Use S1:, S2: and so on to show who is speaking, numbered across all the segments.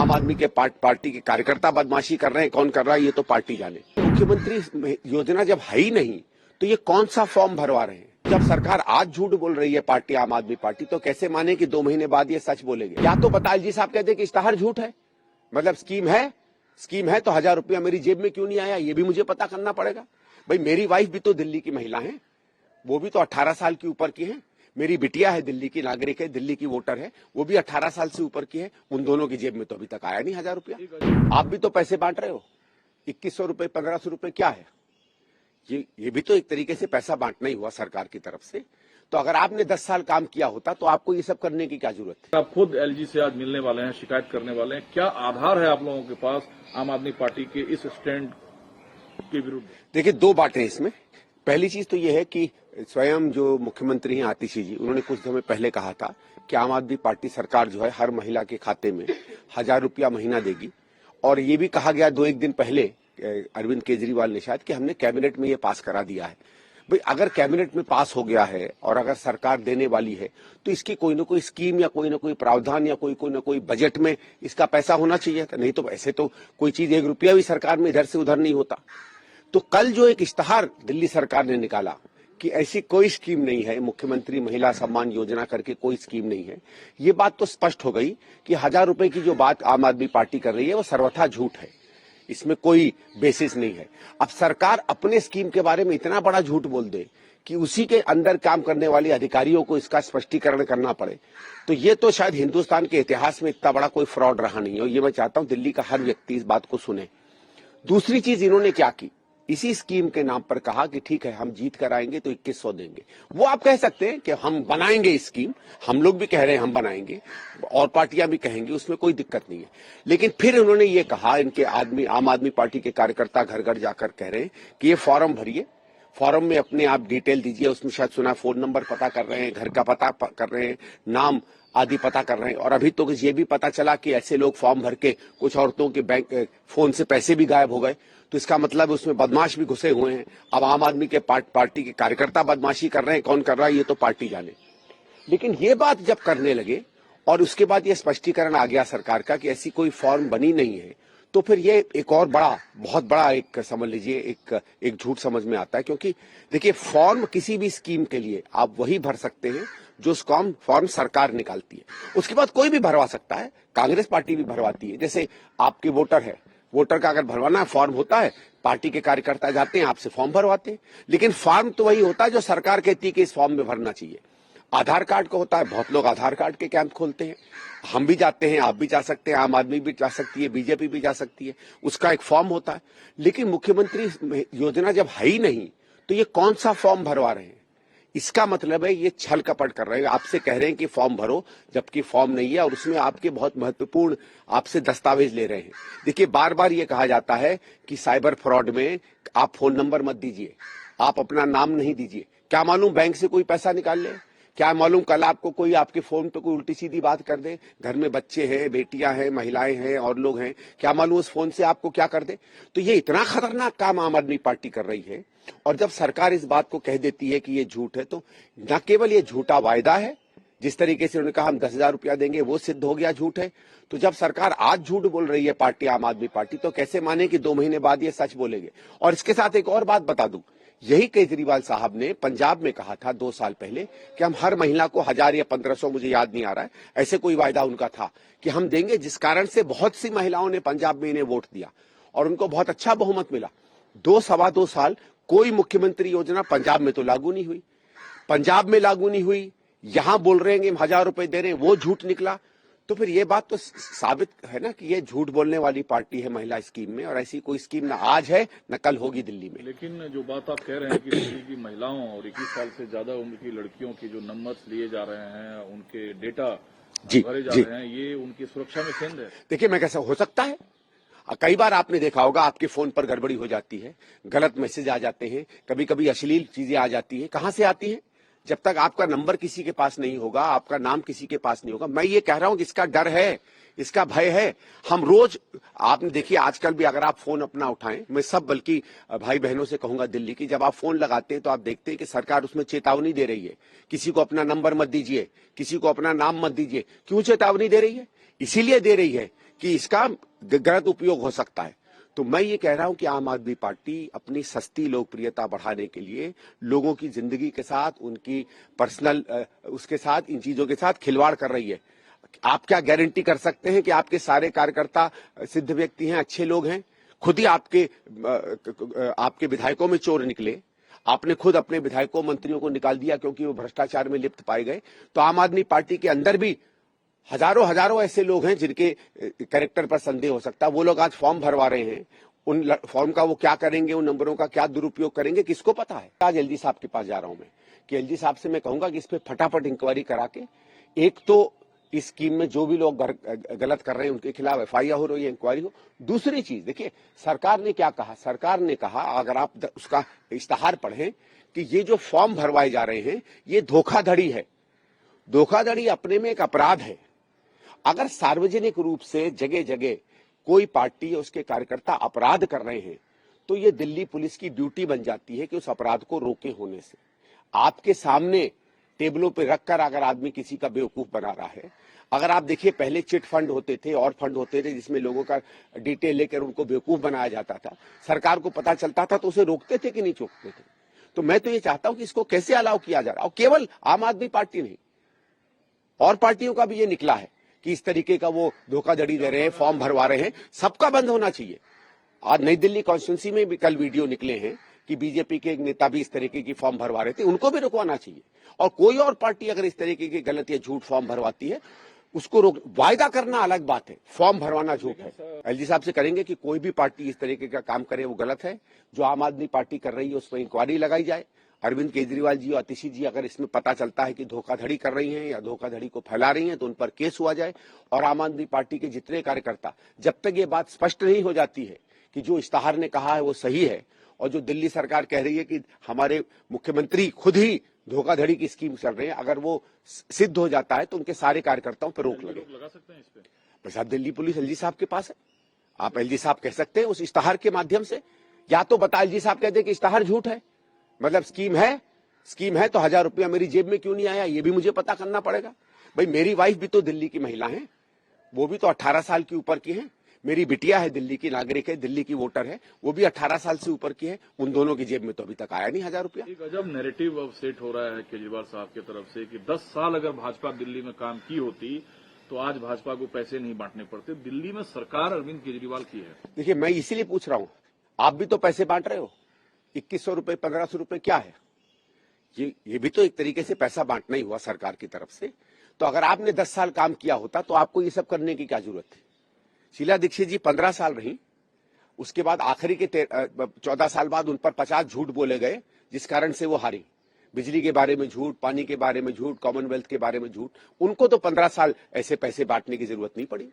S1: आम आदमी के पार्टी के कार्यकर्ता बदमाशी कर रहे हैं, कौन कर रहा है ये तो पार्टी जाने। मुख्यमंत्री योजना जब है ही नहीं तो ये कौन सा फॉर्म भरवा रहे हैं? जब सरकार आज झूठ बोल रही है पार्टी आम आदमी पार्टी, तो कैसे माने कि 2 महीने बाद ये सच बोलेंगे? या तो बताल जी साहब कहते कि इश्तेहार झूठ है, मतलब स्कीम है तो 1000 रुपया मेरी जेब में क्यों नहीं आया, ये भी मुझे पता करना पड़ेगा। भाई मेरी वाइफ भी तो दिल्ली की महिला है, वो भी तो 18 साल की ऊपर की है। मेरी बिटिया है, दिल्ली की नागरिक है, दिल्ली की वोटर है, वो भी 18 साल से ऊपर की है। उन दोनों की जेब में तो अभी तक आया नहीं 1000 रुपया। आप भी तो पैसे बांट रहे हो, 2100 रुपए 1500 रुपए क्या है ये भी तो एक तरीके से पैसा बांटना ही हुआ सरकार की तरफ से। तो अगर आपने 10 साल काम किया होता तो आपको ये सब करने की क्या जरूरत थी?
S2: आप खुद एलजी से आज मिलने वाले हैं, शिकायत करने वाले हैं, क्या आधार है आप लोगों के पास आम आदमी पार्टी के इस स्टैंड के विरुद्ध?
S1: देखिए 2 बातें इसमें। पहली चीज तो ये है कि स्वयं जो मुख्यमंत्री हैं आतिशी जी, उन्होंने कुछ समय पहले कहा था कि आम आदमी पार्टी सरकार जो है हर महिला के खाते में 1000 रुपया महीना देगी। और ये भी कहा गया 2-1 दिन पहले अरविंद केजरीवाल ने शायद कि हमने कैबिनेट में ये पास करा दिया है। भाई अगर कैबिनेट में पास हो गया है और अगर सरकार देने वाली है तो इसकी कोई ना कोई स्कीम या कोई ना कोई प्रावधान या कोई ना कोई बजट में इसका पैसा होना चाहिए था। नहीं तो ऐसे तो कोई चीज 1 रुपया भी सरकार में इधर से उधर नहीं होता। तो कल जो एक इश्तेहार दिल्ली सरकार ने निकाला कि ऐसी कोई स्कीम नहीं है, मुख्यमंत्री महिला सम्मान योजना करके कोई स्कीम नहीं है, ये बात तो स्पष्ट हो गई कि 1000 रुपए की जो बात आम आदमी पार्टी कर रही है वो सर्वथा झूठ है, इसमें कोई बेसिस नहीं है। अब सरकार अपने स्कीम के बारे में इतना बड़ा झूठ बोल दे कि उसी के अंदर काम करने वाले अधिकारियों को इसका स्पष्टीकरण करना पड़े, तो ये तो शायद हिंदुस्तान के इतिहास में इतना बड़ा कोई फ्रॉड रहा नहीं है। ये मैं चाहता हूं दिल्ली का हर व्यक्ति इस बात को सुने। दूसरी चीज इन्होंने क्या की, इसी स्कीम के नाम पर कहा कि ठीक है हम जीत कर आएंगे तो 2100 देंगे। वो आप कह सकते हैं कि हम बनाएंगे स्कीम, हम लोग भी कह रहे हैं हम बनाएंगे और पार्टियां भी कहेंगी, उसमें कोई दिक्कत नहीं है। लेकिन फिर उन्होंने ये कहा, इनके आम आदमी पार्टी के कार्यकर्ता घर घर जाकर कह रहे हैं कि ये फॉर्म भरिए, फॉर्म में अपने आप डिटेल दीजिए। उसमें शायद सुना फोन नंबर पता कर रहे हैं, घर का पता कर रहे हैं, नाम आदि पता कर रहे हैं। और अभी तो ये भी पता चला कि ऐसे लोग फॉर्म भर के कुछ औरतों के बैंक फोन से पैसे भी गायब हो गए। तो इसका मतलब उसमें बदमाश भी घुसे हुए हैं। अब आम आदमी के पार्टी के कार्यकर्ता बदमाशी कर रहे हैं, कौन कर रहा है ये तो पार्टी जाने। लेकिन ये बात जब करने लगे और उसके बाद ये स्पष्टीकरण आ गया सरकार का कि ऐसी कोई फॉर्म बनी नहीं है, तो फिर ये एक और बहुत बड़ा एक समझ लीजिए एक झूठ समझ में आता है। क्योंकि देखिए फॉर्म किसी भी स्कीम के लिए आप वही भर सकते हैं जो फॉर्म सरकार निकालती है, उसके बाद कोई भी भरवा सकता है। कांग्रेस पार्टी भी भरवाती है। जैसे आपके वोटर है, वोटर का अगर भरवाना फॉर्म होता है, पार्टी के कार्यकर्ता जाते हैं आपसे फॉर्म भरवाते हैं। लेकिन फॉर्म तो वही होता है जो सरकार कहती है कि इस फॉर्म में भरना चाहिए। आधार कार्ड का होता है, बहुत लोग आधार कार्ड के कैंप खोलते हैं, हम भी जाते हैं, आप भी जा सकते हैं, आम आदमी भी जा सकती है, बीजेपी भी जा सकती है, उसका एक फॉर्म होता है। लेकिन मुख्यमंत्री योजना जब है ही नहीं तो ये कौन सा फॉर्म भरवा रहे हैं? इसका मतलब है ये छल कपट कर रहे हैं। आपसे कह रहे हैं कि फॉर्म भरो, जबकि फॉर्म नहीं है और उसमें आपके बहुत महत्वपूर्ण आपसे दस्तावेज ले रहे हैं। देखिए बार बार ये कहा जाता है कि साइबर फ्रॉड में आप फोन नंबर मत दीजिए, आप अपना नाम नहीं दीजिए। क्या मालूम बैंक से कोई पैसा निकाल ले, क्या मालूम कल आपको कोई आपके फोन पे कोई उल्टी सीधी बात कर दे, घर में बच्चे हैं, बेटियां हैं, महिलाएं हैं और लोग हैं, क्या मालूम उस फोन से आपको क्या कर दे। तो ये इतना खतरनाक काम आम आदमी पार्टी कर रही है। और जब सरकार इस बात को कह देती है कि ये झूठ है, तो न केवल ये झूठा वायदा है, जिस तरीके से उन्होंने कहा हम 10,000 रुपया देंगे, वो सिद्ध हो गया झूठ है। तो जब सरकार आज झूठ बोल रही है पार्टी आम आदमी पार्टी, तो कैसे माने कि 2 महीने बाद ये सच बोलेंगे। और इसके साथ एक और बात बता दूं, यही केजरीवाल साहब ने पंजाब में कहा था 2 साल पहले कि हम हर महिला को 1000 या 1500, मुझे याद नहीं आ रहा है, ऐसे कोई वायदा उनका था कि हम देंगे, जिस कारण से बहुत सी महिलाओं ने पंजाब में इन्हें वोट दिया और उनको बहुत अच्छा बहुमत मिला। 2-2.25 साल कोई मुख्यमंत्री योजना पंजाब में तो लागू नहीं हुई, पंजाब में लागू नहीं हुई, यहां बोल रहे हैं कि हम 1000 रुपए दे रहे हैं, वो झूठ निकला। तो फिर ये बात तो साबित है ना कि ये झूठ बोलने वाली पार्टी है महिला स्कीम में, और ऐसी कोई स्कीम ना आज है न कल होगी दिल्ली में।
S2: लेकिन जो बात आप कह रहे हैं कि दिल्ली की महिलाओं और 21 साल से ज्यादा उम्र की लड़कियों के जो नंबर्स लिए जा रहे हैं, उनके डेटा भरे जा रहे हैं, ये उनकी सुरक्षा में सेंध है।
S1: देखिए मैं कैसा हो सकता है, कई बार आपने देखा होगा आपके फोन पर गड़बड़ी हो जाती है, गलत मैसेज आ जाते हैं, कभी कभी अश्लील चीजें आ जाती है। कहां से आती है? जब तक आपका नंबर किसी के पास नहीं होगा, आपका नाम किसी के पास नहीं होगा। मैं ये कह रहा हूं कि इसका डर है, इसका भय है। हम रोज, आपने देखिए आजकल भी अगर आप फोन अपना उठाएं, मैं सब बल्कि भाई बहनों से कहूंगा दिल्ली की, जब आप फोन लगाते हैं तो आप देखते हैं कि सरकार उसमें चेतावनी दे रही है, किसी को अपना नंबर मत दीजिए, किसी को अपना नाम मत दीजिए। क्यों चेतावनी दे रही है? इसीलिए दे रही है कि इसका गलत उपयोग हो सकता है। तो मैं ये कह रहा हूं कि आम आदमी पार्टी अपनी सस्ती लोकप्रियता बढ़ाने के लिए लोगों की जिंदगी के साथ, उनकी पर्सनल उसके साथ, इन चीजों के साथ खिलवाड़ कर रही है। आप क्या गारंटी कर सकते हैं कि आपके सारे कार्यकर्ता सिद्ध व्यक्ति हैं, अच्छे लोग हैं? खुद ही आपके विधायकों में चोर निकले, आपने खुद अपने विधायकों मंत्रियों को निकाल दिया क्योंकि वो भ्रष्टाचार में लिप्त पाए गए। तो आम आदमी पार्टी के अंदर भी हजारों ऐसे लोग हैं जिनके कैरेक्टर पर संदेह हो सकता है। वो लोग आज फॉर्म भरवा रहे हैं, उन फॉर्म का वो क्या करेंगे, उन नंबरों का क्या दुरुपयोग करेंगे, किसको पता है। आज एलजी साहब के पास जा रहा हूं मैं कि एलजी साहब से मैं कहूंगा कि इस पे फटाफट इंक्वायरी करा के, एक तो इस स्कीम में जो भी लोग गलत कर रहे हैं उनके खिलाफ एफआईआर हो रही है, इंक्वायरी हो। दूसरी चीज देखिए, सरकार ने क्या कहा, सरकार ने कहा, अगर आप उसका इश्तहार पढ़ें, कि ये जो फॉर्म भरवाए जा रहे हैं ये धोखाधड़ी है। धोखाधड़ी अपने में एक अपराध है। अगर सार्वजनिक रूप से जगह जगह कोई पार्टी या उसके कार्यकर्ता अपराध कर रहे हैं तो ये दिल्ली पुलिस की ड्यूटी बन जाती है कि उस अपराध को रोके होने से। आपके सामने टेबलों पे रखकर अगर आदमी किसी का बेवकूफ बना रहा है, अगर आप देखिए पहले चिट फंड होते थे और फंड होते थे जिसमें लोगों का डिटेल लेकर उनको बेवकूफ बनाया जाता था, सरकार को पता चलता था तो उसे रोकते थे कि नहीं रोकते थे। तो मैं तो ये चाहता हूं कि इसको कैसे अलाउ किया जा रहा है। और केवल आम आदमी पार्टी नहीं, और पार्टियों का भी ये निकला है कि इस तरीके का वो धोखाधड़ी दे रहे हैं, फॉर्म भरवा रहे हैं, सबका बंद होना चाहिए। आज नई दिल्ली कॉन्स्टिट्यूंसी में भी कल वीडियो निकले हैं कि बीजेपी के एक नेता भी इस तरीके की फॉर्म भरवा रहे थे, उनको भी रुकवाना चाहिए। और कोई और पार्टी अगर इस तरीके की गलत या झूठ फॉर्म भरवाती है उसको रोक, वायदा करना अलग बात है, फॉर्म भरवाना झूठ है। एलजी साहब से करेंगे कि कोई भी पार्टी इस तरीके का काम करे वो गलत है। जो आम आदमी पार्टी कर रही है उस पर इंक्वायरी लगाई जाए। अरविंद केजरीवाल जी और आतिशी जी अगर इसमें पता चलता है कि धोखाधड़ी कर रही हैं या धोखाधड़ी को फैला रही हैं तो उन पर केस हुआ जाए। और आम आदमी पार्टी के जितने कार्यकर्ता, जब तक ये बात स्पष्ट नहीं हो जाती है कि जो इश्तहार ने कहा है वो सही है और जो दिल्ली सरकार कह रही है कि हमारे मुख्यमंत्री खुद ही धोखाधड़ी की स्कीम चल रहे हैं, अगर वो सिद्ध हो जाता है तो उनके सारे कार्यकर्ताओं पर रोक
S2: लगा सकते हैं इस पे।
S1: प्रसाद दिल्ली पुलिस एलजी साहब के पास है। आप एलजी साहब कह सकते हैं उस इश्तहार के माध्यम से, या तो बता एलजी साहब कहते कि इश्तहार झूठ है, मतलब स्कीम है तो 1000 रुपया मेरी जेब में क्यों नहीं आया, ये भी मुझे पता करना पड़ेगा। भाई मेरी वाइफ भी तो दिल्ली की महिला है, वो भी तो 18 साल की ऊपर की है। मेरी बिटिया है, दिल्ली की नागरिक है, दिल्ली की वोटर है, वो भी 18 साल से ऊपर की है। उन दोनों की जेब में तो अभी तक आया नहीं 1000 रुपया।
S2: एक अजब नैरेटिव अब सेट हो रहा है केजरीवाल साहब की तरफ से कि 10 साल अगर भाजपा दिल्ली में काम की होती तो आज भाजपा को पैसे नहीं बांटने पड़ते। दिल्ली में सरकार अरविंद केजरीवाल की है।
S1: देखिए मैं इसीलिए पूछ रहा हूं, आप भी तो पैसे बांट रहे हो। 2100 रुपए 1500 रुपए क्या है, ये भी तो एक तरीके से पैसा बांटना ही हुआ सरकार की तरफ से। तो अगर आपने 10 साल काम किया होता तो आपको ये सब करने की क्या जरूरत थी। शीला दीक्षित जी 15 साल रही, उसके बाद आखिरी के 14 साल बाद उन पर 50 झूठ बोले गए जिस कारण से वो हारी। बिजली के बारे में झूठ, पानी के बारे में झूठ, कॉमनवेल्थ के बारे में झूठ। उनको तो 15 साल ऐसे पैसे बांटने की जरूरत नहीं पड़ी।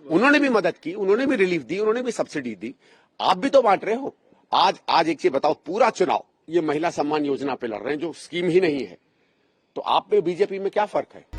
S1: उन्होंने भी मदद की, उन्होंने भी रिलीफ दी, उन्होंने भी सब्सिडी दी। आप भी तो बांट रहे हो। आज एक चीज बताओ, पूरा चुनाव ये महिला सम्मान योजना पे लड़ रहे हैं जो स्कीम ही नहीं है, तो आप में बीजेपी में क्या फर्क है।